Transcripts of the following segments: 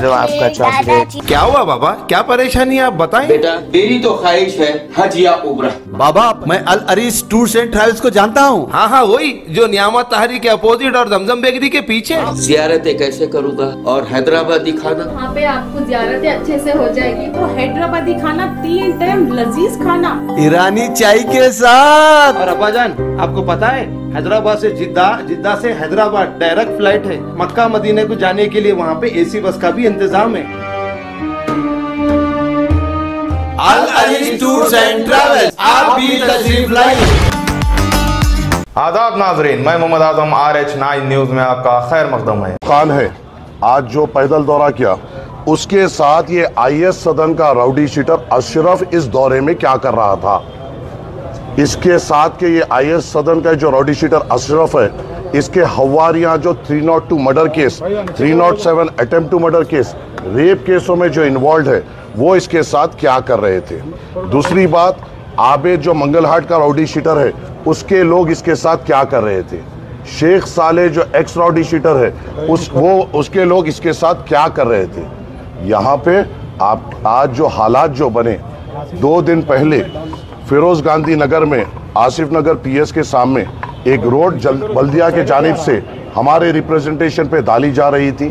लो आपका चॉकलेट। क्या हुआ बाबा, क्या परेशानी है आप बताएं। बेटा मेरी तो ख्वाहिश है हज या उम्रा। बाबा मैं अल अरीस टूर्स एंड ट्रैवल्स को जानता हूँ। हाँ हाँ वही जो नियामत तहरी के अपोजिट और जमजम बेकरी के पीछे। जियारतें कैसे करूँगा और हैदराबादी खाना? वहाँ पे आपको जियारतें अच्छे से हो जाएगी। वो हैदराबादी खाना 3 टाइम लजीज खाना, ईरानी चाय के साथ। और अब्बाजान आपको पता है हैदराबाद से जिद्दा, जिद्दा से हैदराबाद डायरेक्ट फ्लाइट है। मक्का मदीने को जाने के लिए वहाँ पे एसी बस का भी इंतजाम है। अल अरीस टूर्स एंड ट्रैवल्स, आप भी तशरीफ लाइए। आदाब नाजरीन, मैं मोहम्मद आजम RH9 न्यूज में आपका खैर मकदम है। खान है आज जो पैदल दौरा किया, उसके साथ ये IS सदन का राउडी शीटर अशरफ इस दौरे में क्या कर रहा था। इसके साथ के ये IS सदन का जो राउडी शीटर अशरफ है, इसके हवारियां जो 302 murder case, 307 attempt to murder case, rape केसों में जो इन्वॉल्व है, वो इसके साथ क्या कर रहे थे। दूसरी बात, आबेद जो मंगलहाट का राउडी शीटर है, उसके लोग इसके साथ क्या कर रहे थे। शेख साले जो एक्स राउडी शीटर है, उसके लोग इसके साथ क्या कर रहे थे। यहाँ पे आप आज जो हालात जो बने, 2 दिन पहले फिरोज गांधी नगर में आसिफ नगर PS के सामने एक रोड बल्दिया के जानिब से हमारे रिप्रेजेंटेशन पे डाली जा रही थी।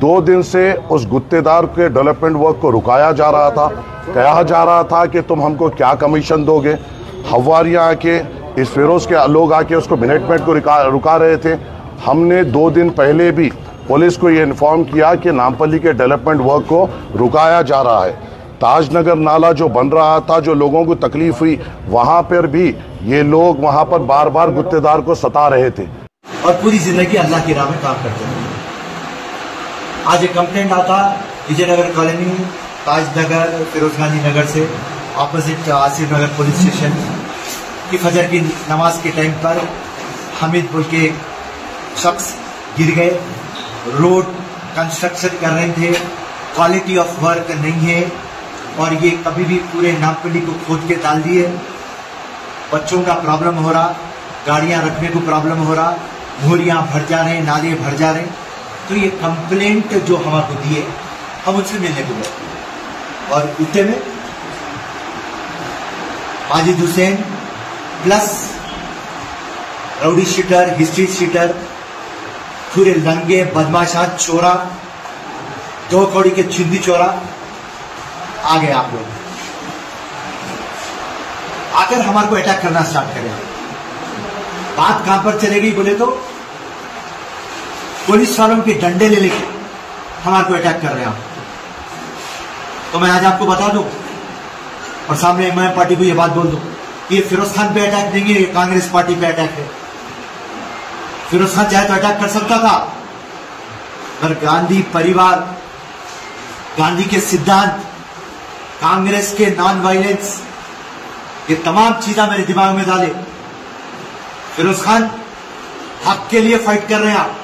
2 दिन से उस गुत्तेदार के डेवलपमेंट वर्क को रुकाया जा रहा था। कहा जा रहा था कि तुम हमको क्या कमीशन दोगे। हवारियाँ आके, इस फिरोज के लोग आके उसको मिनटमेंट को रुका रहे थे। हमने 2 दिन पहले भी पुलिस को ये इन्फॉर्म किया कि नामपल्ली के डेवलपमेंट वर्क को रुकाया जा रहा है। ताजनगर नाला जो बन रहा था, जो लोगों को तकलीफ हुई, वहाँ पर भी ये लोग वहाँ पर बार बार गुत्तेदार को सता रहे थे। और पूरी जिंदगी अल्लाह की राह में काम करते हैं। आज एक कंप्लेंट आता विजयनगर कॉलोनी, ताजनगर, फिरोज गांधी नगर से ऑपोजिट आसिफ नगर पुलिस स्टेशन की फजर की नमाज के टाइम पर हामिद बोल के शख्स गिर गए। रोड कंस्ट्रक्शन कर रहे थे, क्वालिटी ऑफ वर्क नहीं है और ये कभी भी पूरे नामपल्ली को खोद के डाल दिए। बच्चों का प्रॉब्लम हो रहा, गाड़ियां रखने को प्रॉब्लम हो रहा, मोरियां भर जा रहे, नाले भर जा रहे। तो ये कंप्लेंट जो हमको दिए, हम उनसे मिलने को गए और उतने में Majid Hussain plus rowdy sheeter, history sheeter, पूरे लंगे बदमाशा चोरा, 2 कौड़ी के छिंदी चोरा आ गए। आप लोग आकर हमारे को अटैक करना स्टार्ट करें। बात कहां पर चलेगी बोले तो पुलिस वालों के डंडे ले लेके हमारे को अटैक कर रहे हैं। तो मैं आज आपको बता दूं और सामने मैं पार्टी को ये बात बोल दूं कि ये फिरोज खान पे अटैक नहीं है, ये कांग्रेस पार्टी पे अटैक है। फिरोज खान चाहे तो अटैक कर सकता था, पर गांधी परिवार, गांधी के सिद्धांत, कांग्रेस के नॉन वायलेंस, ये तमाम चीजें मेरे दिमाग में डाले। फिरोज खान हक के लिए फाइट कर रहे हैं, आप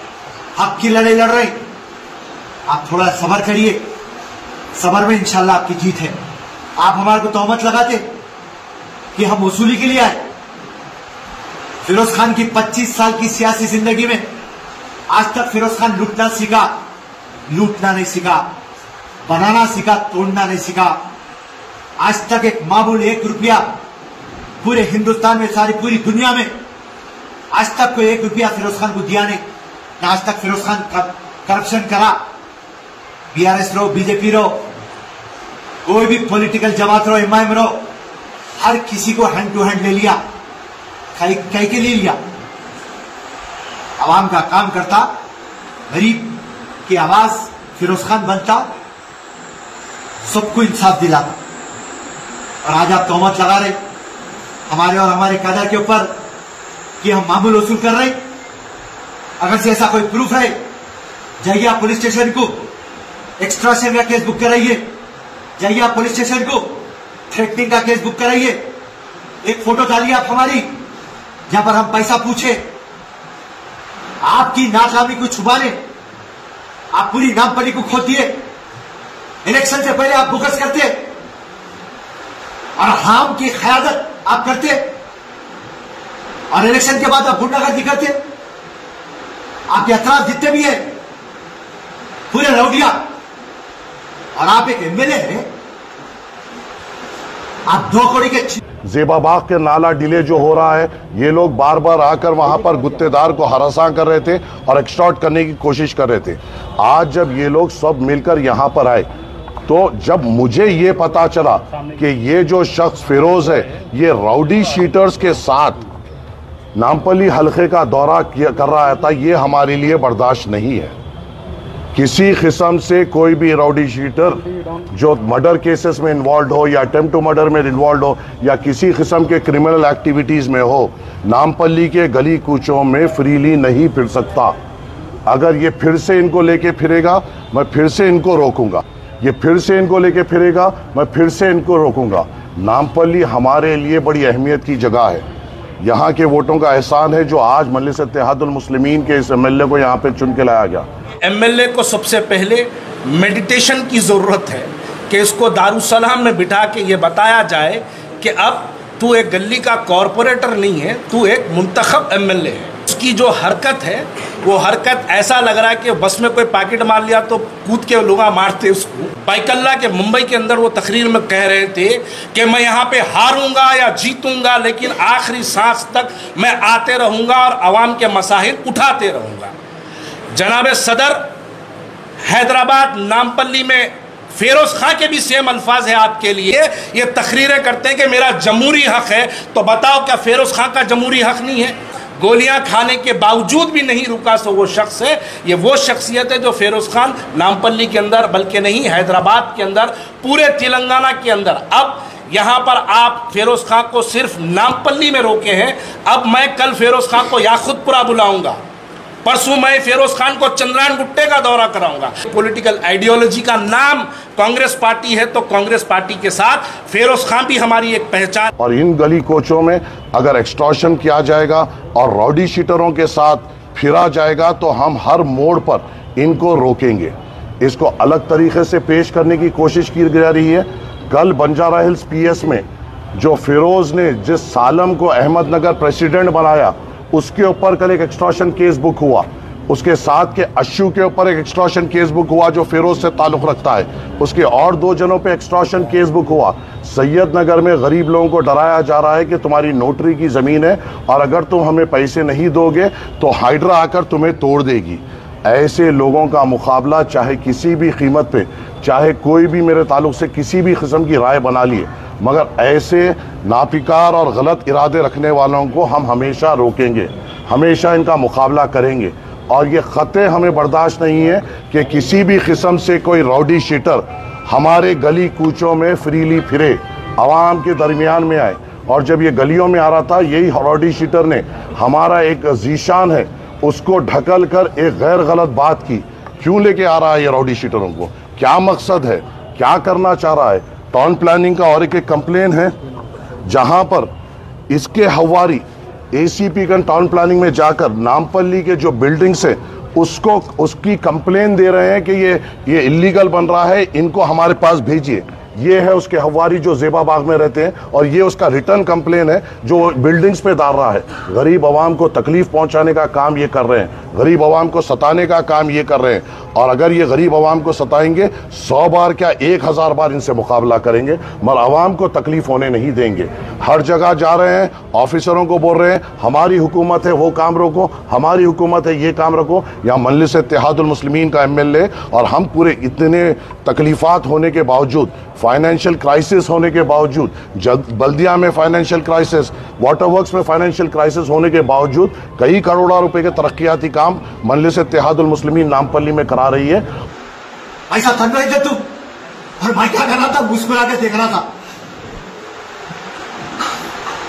हक की लड़ाई लड़ रहे हैं। आप थोड़ा सब्र करिए, सब्र में इंशाल्लाह आपकी जीत है। आप हमारे को तोहमत लगाते कि हम वसूली के लिए आए। फिरोज खान की 25 साल की सियासी जिंदगी में आज तक फिरोज खान लूटना सीखा, लूटना नहीं सीखा, बनाना सीखा, तोड़ना नहीं सीखा। आज तक एक मामूल 1 रुपया पूरे हिंदुस्तान में, सारी पूरी दुनिया में आज तक कोई 1 रुपया फिरोज खान को दिया नहीं। ना आज तक फिरोज खान करप्शन करा। BRS रहो, BJP रहो, कोई भी पॉलिटिकल जमात रहो, MIM रहो, हर किसी को हैंड टू हैंड ले लिया। कई के लिए लिया? आवाम का काम करता, गरीब की आवाज फिरोज खान बनता, सबको इंसाफ दिलाता। और आज आप तोहमत लगा रहे हमारे और हमारे कादर के ऊपर कि हम मामूल वसूल कर रहे। अगर से ऐसा कोई प्रूफ है, जाइए आप पुलिस स्टेशन को एक्सट्रैक्शन का केस बुक कराइए, जाइए आप पुलिस स्टेशन को थ्रेटनिंग का केस बुक कराइए। एक फोटो डालिए आप हमारी, जहां पर हम पैसा पूछे। आपकी नाकामी को छुपाने आप पूरी नामपल्ली को खोद दिए। इलेक्शन से पहले आप बोगस करते और हाम की क़यादत आप करते, और इलेक्शन के बाद आप गुंडागर्दी करते। आपके अतराफ जितने भी है पूरे रौडिया, और आप एक एमएलए हैं, आप 2 करोड़ के जेबाबाग के नाला डिले जो हो रहा है, ये लोग बार बार आकर वहां पर गुत्तेदार को हरासा कर रहे थे और एक्सटॉर्ट करने की कोशिश कर रहे थे। आज जब ये लोग सब मिलकर यहां पर आए, तो जब मुझे ये पता चला कि ये जो शख्स फिरोज है, ये राउडी शीटर्स के साथ नामपल्ली हल्के का दौरा कर रहा था, ये हमारे लिए बर्दाश्त नहीं है। किसी किस्म से कोई भी राउडी शीटर जो मर्डर केसेस में इन्वॉल्व हो या अटेम्प्ट टू मर्डर में इन्वॉल्व हो या किसी किस्म के क्रिमिनल एक्टिविटीज़ में हो, नामपल्ली के गली कूचों में फ्रीली नहीं फिर सकता। अगर ये फिर से इनको लेके फिरेगा, मैं फिर से इनको रोकूंगा। ये फिर से इनको लेके फिरेगा, मैं फिर से इनको रोकूंगा। नामपल्ली हमारे लिए बड़ी अहमियत की जगह है। यहाँ के वोटों का एहसान है जो आज मजलिस इत्तेहादुल मुस्लिमीन के इस एमएलए को यहाँ पे चुन के लाया गया। एमएलए को सबसे पहले मेडिटेशन की ज़रूरत है कि इसको दारुसलाम में बिठा के ये बताया जाए कि अब तू एक गली का कॉरपोरेटर नहीं है, तू एक मुंतखब एमएलए है। उसकी जो हरकत है, वो हरकत ऐसा लग रहा है कि बस में कोई पैकेट मार लिया तो कूद के लोग मारते उसको। बाइकल्ला के मुंबई के अंदर वो तकरीर में कह रहे थे कि मैं यहाँ पे हारूंगा या जीतूंगा, लेकिन आखिरी सांस तक मैं आते रहूँगा और आवाम के मसाइल उठाते रहूँगा। जनाब सदर, हैदराबाद नामपल्ली में फेरोज खां के भी सेम अल्फाज है आपके लिए। ये तकरीरें करते हैं कि मेरा जमहूरी हक है, तो बताओ क्या फेरोज खां का जमहूरी हक नहीं है? गोलियां खाने के बावजूद भी नहीं रुका, सो वो शख्स है, ये वो शख्सियत है जो फेरोज खान नामपल्ली के अंदर, बल्कि नहीं हैदराबाद के अंदर, पूरे तेलंगाना के अंदर। अब यहाँ पर आप फेरोज खां को सिर्फ नामपल्ली में रोके हैं, अब मैं कल फेरोज खां को याकुतपुरा बुलाऊंगा, परसों मैं फेरोज खान को चंद्रायन गुट्टे का दौरा कराऊंगा। पॉलिटिकल आइडियोलॉजी का नाम कांग्रेस पार्टी है, तो कांग्रेस पार्टी के साथ फेरोज खान भी हमारी एक पहचान। और इन गली कोचों में अगर एक्सटॉर्शन किया जाएगा और राउडी शीटरों के साथ फिरा जाएगा, तो हम हर मोड़ पर इनको रोकेंगे। इसको अलग तरीके से पेश करने की कोशिश की जा रही है। कल बंजारा हिल्स पीएस में जो फिरोज ने जिस सालम को अहमदनगर प्रेसिडेंट बनाया, उसके ऊपर कल एक एक्सटॉर्शन केस बुक हुआ। उसके साथ के अशु के ऊपर एक एक्सटॉर्शन केस बुक हुआ जो फिरोज से ताल्लुक रखता है। उसके और 2 जनों पे एक्सटॉर्शन केस बुक हुआ। सैयद नगर में गरीब लोगों को डराया जा रहा है कि तुम्हारी नोटरी की ज़मीन है और अगर तुम हमें पैसे नहीं दोगे तो हाइड्रा आकर तुम्हें तोड़ देगी। ऐसे लोगों का मुकाबला चाहे किसी भी कीमत पे, चाहे कोई भी मेरे ताल्लुक से किसी भी किस्म की राय बना लिए, मगर ऐसे नापिकार और गलत इरादे रखने वालों को हम हमेशा रोकेंगे, हमेशा इनका मुकाबला करेंगे। और ये ख़तरे हमें बर्दाश्त नहीं है कि किसी भी किस्म से कोई राउडी शीटर हमारे गली कूचों में फ्रीली फिरे, आवाम के दरमियान में आए। और जब ये गलियों में आ रहा था, यही राउडी शीटर ने हमारा एक जीशान है उसको ढकल कर एक गैर गलत बात की। क्यों लेके आ रहा है ये राउडी शीटरों को? क्या मकसद है? क्या करना चाह रहा है? टाउन प्लानिंग का और एक कंप्लेन है जहां पर इसके हवारी एसीपी का टाउन प्लानिंग में जाकर नामपल्ली के जो बिल्डिंग्स है उसको उसकी कंप्लेन दे रहे हैं कि ये इलीगल बन रहा है, इनको हमारे पास भेजिए। ये है उसके हवारी जो जेबाबाग में रहते हैं और ये उसका रिटर्न कंप्लेन है जो बिल्डिंग्स पे डाल रहा है। गरीब आवाम को तकलीफ पहुंचाने का काम ये कर रहे हैं, गरीब आवाम को सताने का काम ये कर रहे हैं। और अगर ये गरीब आवाम को सताएंगे 100 बार क्या 1000 बार इनसे मुकाबला करेंगे, मगर आवाम को तकलीफ होने नहीं देंगे। हर जगह जा रहे हैं, ऑफिसरों को बोल रहे हैं हमारी हुकूमत है वो काम रोको, हमारी हुकूमत है ये काम रखो। यहाँ मजलिस इत्तेहादुल मुस्लिमीन का एमएलए और हम पूरे इतने तकलीफात होने के बावजूद, फाइनेंशियल क्राइसिस होने के बावजूद, बल्दिया में फाइनेंशियल क्राइसिस, वाटर वर्क्स में फाइनेंशियल क्राइसिस होने के बावजूद कई करोड़ों रुपए के तरक्याती काम मजलिस इत्तेहादुल मुस्लिमीन नामपल्ली में करा रही है। ऐसा थक रहे थे तुम, और मैं क्या कर रहा था? मुस्कुरा के देख रहा था।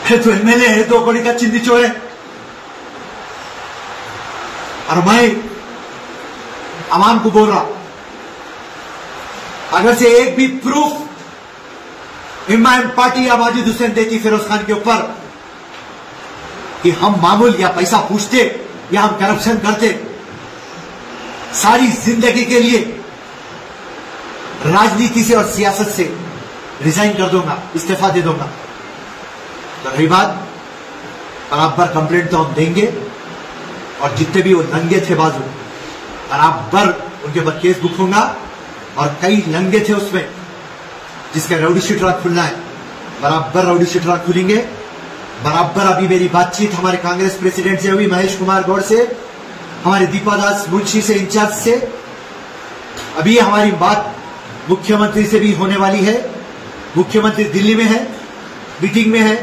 तो एमएलए है, 2 करोड़ का चिंदी चोर है, और मैं अवाम को बोल रहा अगर से एक भी प्रूफ इमाम पार्टी या माजिद हुसैन देती फिरोज खान के ऊपर कि हम मामूल या पैसा पूछते या हम करप्शन करते, सारी जिंदगी के लिए राजनीति से और सियासत से रिजाइन कर दूंगा, इस्तीफा दे दूंगा। तो रही बात, बराबर कंप्लेंट तो हम देंगे और जितने भी वो नंगे थे बाजू, बराबर उनके ऊपर केस बुक होगा और कई नंगे थे उसमें, जिसका रउडी शीटर खुलना है, बराबर रउडी शीटर खुलेंगे। बराबर अभी मेरी बातचीत हमारे कांग्रेस प्रेसिडेंट से हुई, महेश कुमार गौड़ से, हमारे दीपादास मुंशी से, इंचार्ज से। अभी हमारी बात मुख्यमंत्री से भी होने वाली है। मुख्यमंत्री दिल्ली में है, मीटिंग में है।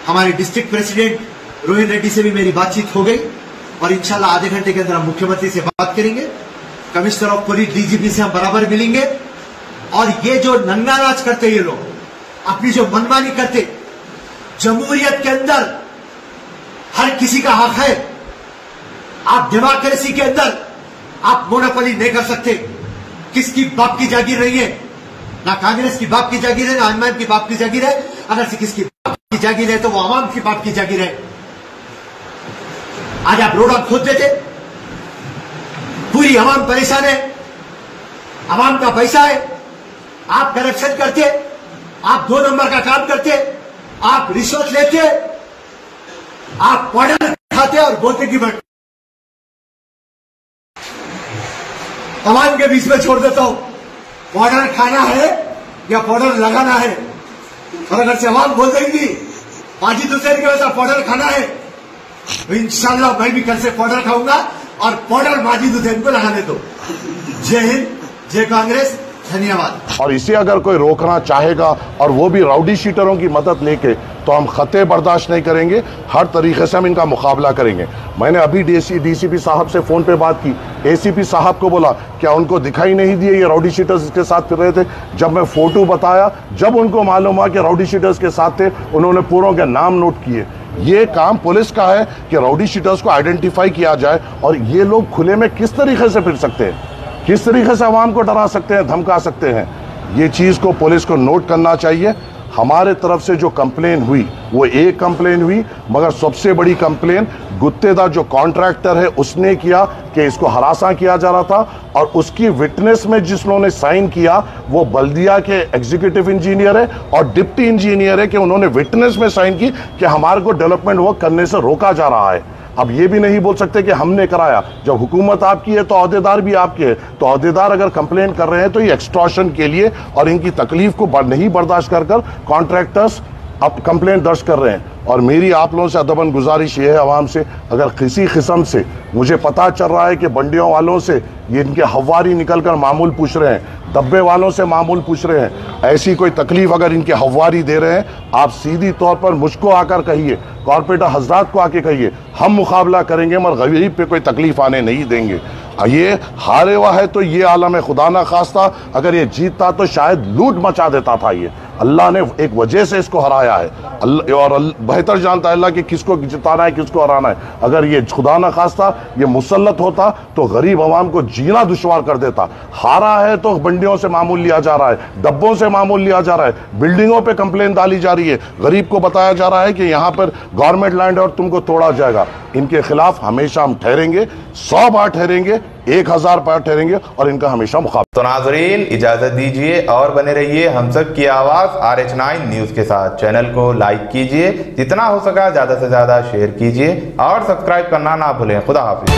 हमारे डिस्ट्रिक्ट प्रेसिडेंट रोहित रेड्डी से भी मेरी बातचीत हो गई और इंशाल्लाह आधे घंटे के अंदर हम मुख्यमंत्री से बात करेंगे। कमिश्नर ऑफ पुलिस, डीजीपी से हम बराबर मिलेंगे। और ये जो नंगा नाच करते ये लोग, अपनी जो मनमानी करते, जमहूरियत के अंदर हर किसी का हक है। आप डेमोक्रेसी के अंदर आप मोनोपोली नहीं कर सकते। किसकी बाप की जागीर नहीं है, ना कांग्रेस की बाप की जागीर है, ना अनमान की बाप की जागीर है। अगर से किसकी बाप की जागीर है तो वो अवाम की बाप की जागीर है। आज आप रोड खोद देते, पूरी अवाम परेशान है, अवाम का पैसा है। आप करप्शन करते, आप 2 नंबर का काम करते, आप रिश्वत लेते, आप पाउडर खाते और बोलते कि मैं अवाम के बीच में छोड़ देता हूं, पाउडर खाना है या पाउडर लगाना है। और अगर से अवाम बोल देंगी माजिद हुसैन के वैसा पाउडर खाना है, तो इंशाल्लाह मैं भी कल से पाउडर खाऊंगा और पाउडर माजिद हुसैन को लगाने दो। जय हिंद, जय कांग्रेस, धन्यवाद। और इसे अगर कोई रोकना चाहेगा और वो भी राउडी शीटरों की मदद लेके, तो हम खते बर्दाश्त नहीं करेंगे। हर तरीके से हम इनका मुकाबला करेंगे। मैंने अभी डीसीपी साहब से फोन पे बात की, एसीपी साहब को बोला क्या उनको दिखाई नहीं दिए ये राउडी शीटर्स इसके साथ फिर रहे थे? जब मैं फोटो बताया, जब उनको मालूम हुआ कि राउडी शीटर्स के साथ थे, उन्होंने पूरों के नाम नोट किए। ये काम पुलिस का है कि राउडी शीटर्स को आइडेंटिफाई किया जाए और ये लोग खुले में किस तरीके से फिर सकते हैं, किस तरीके से आवाम को डरा सकते हैं, धमका सकते हैं। ये चीज़ को पुलिस को नोट करना चाहिए। हमारे तरफ से जो कंप्लेन हुई वो एक कंप्लेन हुई, मगर सबसे बड़ी कंप्लेन गुत्तेदार जो कॉन्ट्रैक्टर है उसने किया कि इसको हरासा किया जा रहा था। और उसकी विटनेस में जिसने साइन किया वो बल्दिया के एग्जीक्यूटिव इंजीनियर है और डिप्टी इंजीनियर है, कि उन्होंने विटनेस में साइन की कि हमारे को डेवलपमेंट वर्क करने से रोका जा रहा है। अब ये भी नहीं बोल सकते कि हमने कराया। जब हुकूमत आपकी है तो अहदेदार भी आपके हैं। तो अहदेदार अगर कंप्लेन कर रहे हैं तो ये एक्सटॉर्शन के लिए और इनकी तकलीफ को नहीं बर्दाश्त कर कॉन्ट्रैक्टर्स अब कंप्लेन दर्ज कर रहे हैं। और मेरी आप लोगों से अदबन गुजारिश ये है आवाम से, अगर किसी किस्म से मुझे पता चल रहा है कि बंडियों वालों से ये इनके हवारी निकल कर मामूल पूछ रहे हैं, डब्बे वालों से मामूल पूछ रहे हैं, ऐसी कोई तकलीफ अगर इनके हवारी दे रहे हैं, आप सीधी तौर पर मुझको आकर कहिए, कॉर्पोरेटर हजरात को आके कहिए, हम मुकाबला करेंगे मगर गरीब पे कोई तकलीफ आने नहीं देंगे। ये हारे हुआ है तो ये आलम है, खुदा ना खास्ता अगर ये जीतता तो शायद लूट मचा देता था। ये अल्लाह ने एक वजह से इसको हराया है, और बेहतर जानता है अल्लाह कि किसको जिताना है किसको हराना है। अगर ये खुदा ना खास्ता ये मुसल्लत होता तो गरीब आवाम को जीना दुश्वार कर देता। हारा है तो बंडियों से मामूल लिया जा रहा है, डब्बों से मामूल लिया जा रहा है, बिल्डिंगों पे कंप्लेन डाली जा रही है, गरीब को बताया जा रहा है कि यहाँ पर गवर्नमेंट लैंड है और तुमको तोड़ा जाएगा। इनके खिलाफ हमेशा हम ठहरेंगे, 100 बार ठहरेंगे, 1000 बार ठहरेंगे और इनका हमेशा मुकाबला। तो नाजरीन इजाजत दीजिए और बने रहिए हम सब की आवाज RH9 न्यूज के साथ। चैनल को लाइक कीजिए, जितना हो सका ज्यादा से ज्यादा शेयर कीजिए और सब्सक्राइब करना ना भूलें। खुदा हाफिज।